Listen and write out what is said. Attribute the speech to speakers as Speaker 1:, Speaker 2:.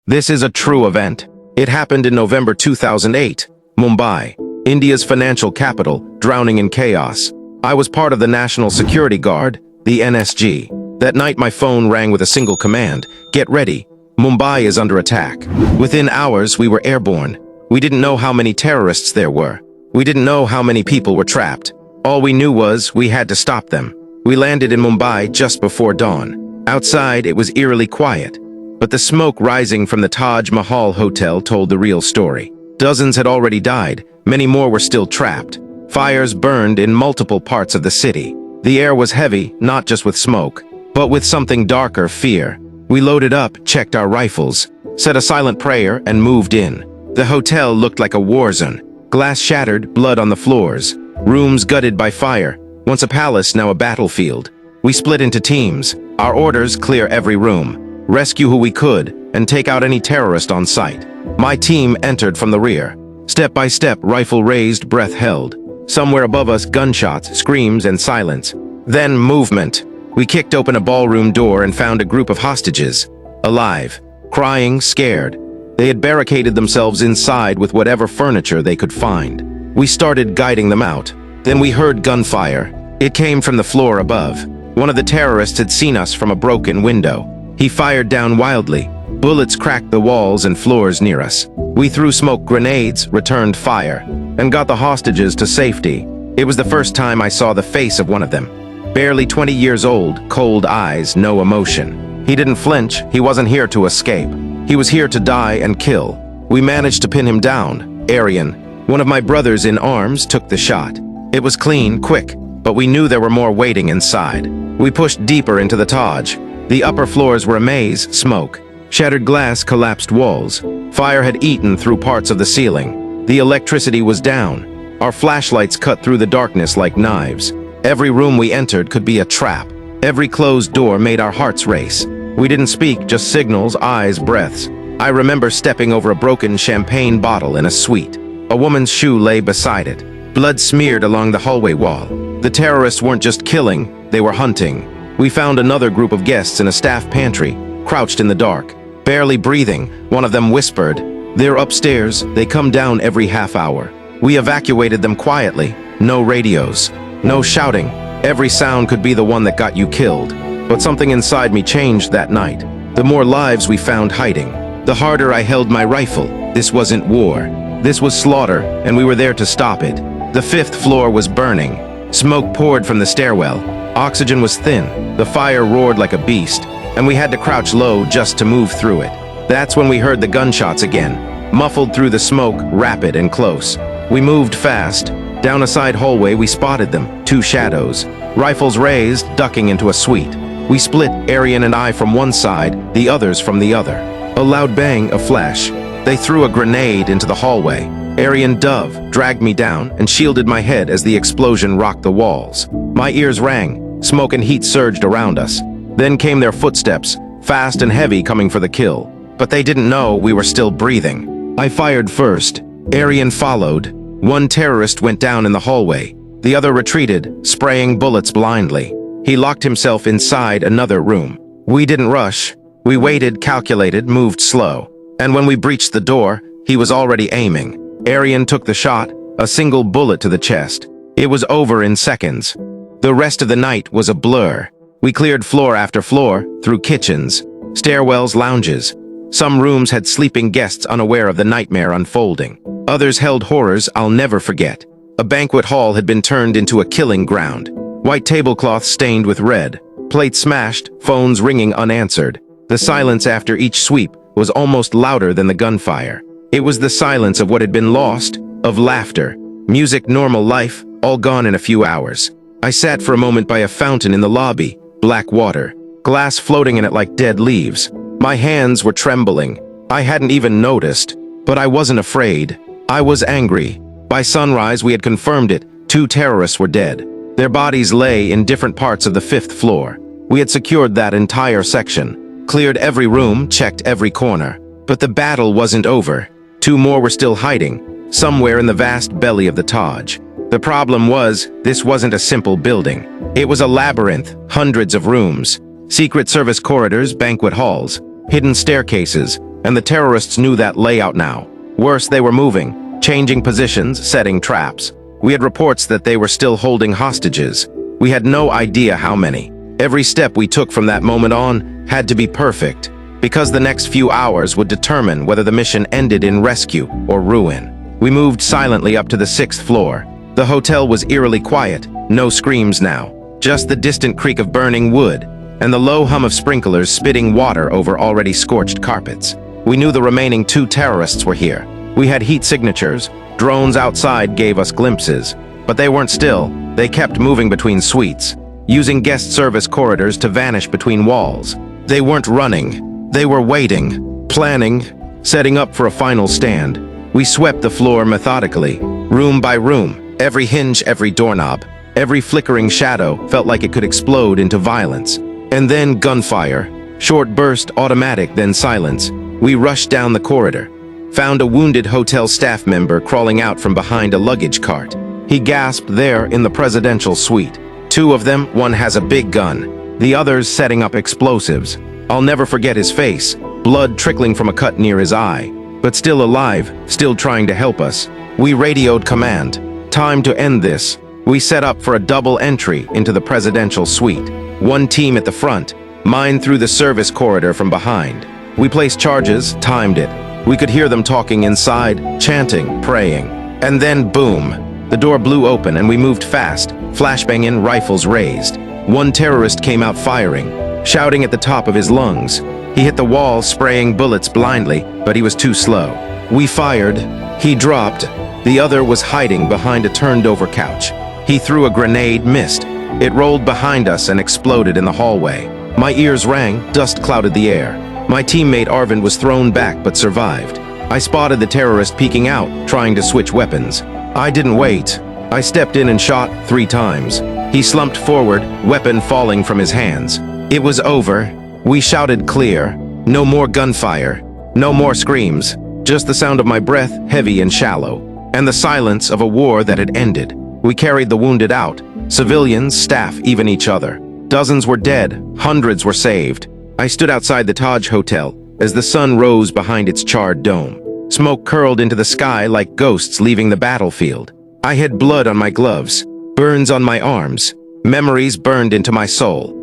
Speaker 1: This is a true event. It happened in November 2008, Mumbai, India's financial capital, drowning in chaos. I was part of the National Security Guard, the NSG. That night my phone rang with a single command: get ready, Mumbai is under attack. Within hours we were airborne. We didn't know how many terrorists there were. We didn't know how many people were trapped. All we knew was we had to stop them. We landed in Mumbai just before dawn. Outside it was eerily quiet, but the smoke rising from the Taj Mahal Hotel told the real story. Dozens had already died, many more were still trapped. Fires burned in multiple parts of the city. The air was heavy, not just with smoke, but with something darker: fear. We loaded up, checked our rifles, said a silent prayer, and moved in. The hotel looked like a war zone. Glass shattered, blood on the floors. Rooms gutted by fire. Once a palace, now a battlefield. We split into teams. Our orders: clear every room, rescue who we could, and take out any terrorist on sight. My team entered from the rear. Step by step, rifle raised, breath held. Somewhere above us, gunshots, screams, and silence. Then movement. We kicked open a ballroom door and found a group of hostages. Alive, crying, scared. They had barricaded themselves inside with whatever furniture they could find. We started guiding them out. Then we heard gunfire. It came from the floor above. One of the terrorists had seen us from a broken window. He fired down wildly. Bullets cracked the walls and floors near us. We threw smoke grenades, returned fire, and got the hostages to safety. It was the first time I saw the face of one of them. Barely 20 years old, cold eyes, no emotion. He didn't flinch. He wasn't here to escape. He was here to die and kill. We managed to pin him down. Aryan, one of my brothers in arms, took the shot. It was clean, quick, but we knew there were more waiting inside. We pushed deeper into the Taj. The upper floors were a maze: smoke, shattered glass, collapsed walls. Fire had eaten through parts of the ceiling. The electricity was down. Our flashlights cut through the darkness like knives. Every room we entered could be a trap. Every closed door made our hearts race. We didn't speak, just signals, eyes, breaths. I remember stepping over a broken champagne bottle in a suite. A woman's shoe lay beside it. Blood smeared along the hallway wall. The terrorists weren't just killing, they were hunting. We found another group of guests in a staff pantry, crouched in the dark, barely breathing. One of them whispered, "They're upstairs, they come down every half hour." We evacuated them quietly. No radios, no shouting. Every sound could be the one that got you killed. But something inside me changed that night. The more lives we found hiding, the harder I held my rifle. This wasn't war. This was slaughter, and we were there to stop it. The 5th floor was burning. Smoke poured from the stairwell. Oxygen was thin. The fire roared like a beast, and we had to crouch low just to move through it. That's when we heard the gunshots again, muffled through the smoke, rapid and close. We moved fast. Down a side hallway we spotted them, 2 shadows, rifles raised, ducking into a suite. We split, Aryan and I from one side, the others from the other. A loud bang, a flash. They threw a grenade into the hallway. Aryan dove, dragged me down, and shielded my head as the explosion rocked the walls. My ears rang. Smoke and heat surged around us. Then came their footsteps, fast and heavy, coming for the kill. But they didn't know we were still breathing. I fired first. Aryan followed. One terrorist went down in the hallway. The other retreated, spraying bullets blindly. He locked himself inside another room. We didn't rush. We waited, calculated, moved slow. And when we breached the door, he was already aiming. Aryan took the shot, a single bullet to the chest. It was over in seconds. The rest of the night was a blur. We cleared floor after floor, through kitchens, stairwells, lounges. Some rooms had sleeping guests unaware of the nightmare unfolding. Others held horrors I'll never forget. A banquet hall had been turned into a killing ground. White tablecloths stained with red, plates smashed, phones ringing unanswered. The silence after each sweep was almost louder than the gunfire. It was the silence of what had been lost, of laughter, music, normal life, all gone in a few hours. I sat for a moment by a fountain in the lobby, black water, glass floating in it like dead leaves. My hands were trembling. I hadn't even noticed, but I wasn't afraid. I was angry. By sunrise, we had confirmed it. 2 terrorists were dead. Their bodies lay in different parts of the 5th floor. We had secured that entire section, cleared every room, checked every corner. But the battle wasn't over. 2 more were still hiding, somewhere in the vast belly of the Taj. The problem was, this wasn't a simple building. It was a labyrinth, hundreds of rooms, secret service corridors, banquet halls, hidden staircases, and the terrorists knew that layout now. Worse, they were moving, changing positions, setting traps. We had reports that they were still holding hostages. We had no idea how many. Every step we took from that moment on had to be perfect, because the next few hours would determine whether the mission ended in rescue or ruin. We moved silently up to the 6th floor. The hotel was eerily quiet, no screams now, just the distant creak of burning wood and the low hum of sprinklers spitting water over already scorched carpets. We knew the remaining 2 terrorists were here. We had heat signatures. Drones outside gave us glimpses, but they weren't still. They kept moving between suites, using guest service corridors to vanish between walls. They weren't running. They were waiting, planning, setting up for a final stand. We swept the floor methodically, room by room, every hinge, every doorknob, every flickering shadow felt like it could explode into violence. And then gunfire, short burst, automatic, then silence. We rushed down the corridor, found a wounded hotel staff member crawling out from behind a luggage cart. He gasped there in the presidential suite. 2 of them, one has a big gun, the other's setting up explosives. I'll never forget his face, blood trickling from a cut near his eye, but still alive, still trying to help us. We radioed command. Time to end this. We set up for a double entry into the presidential suite. 1 team at the front, mine through the service corridor from behind. We placed charges, timed it. We could hear them talking inside, chanting, praying. And then boom, the door blew open and we moved fast, flashbanging, rifles raised. 1 terrorist came out firing, shouting at the top of his lungs. He hit the wall, spraying bullets blindly, but he was too slow. We fired. He dropped. The other was hiding behind a turned-over couch. He threw a grenade, missed. It rolled behind us and exploded in the hallway. My ears rang, dust clouded the air. My teammate Arvind was thrown back but survived. I spotted the terrorist peeking out, trying to switch weapons. I didn't wait. I stepped in and shot 3 times. He slumped forward, weapon falling from his hands. It was over. We shouted clear. No more gunfire. No more screams. Just the sound of my breath, heavy and shallow, and the silence of a war that had ended. We carried the wounded out. Civilians, staff, even each other. Dozens were dead. Hundreds were saved. I stood outside the Taj Hotel as the sun rose behind its charred dome. Smoke curled into the sky like ghosts leaving the battlefield. I had blood on my gloves, burns on my arms, memories burned into my soul.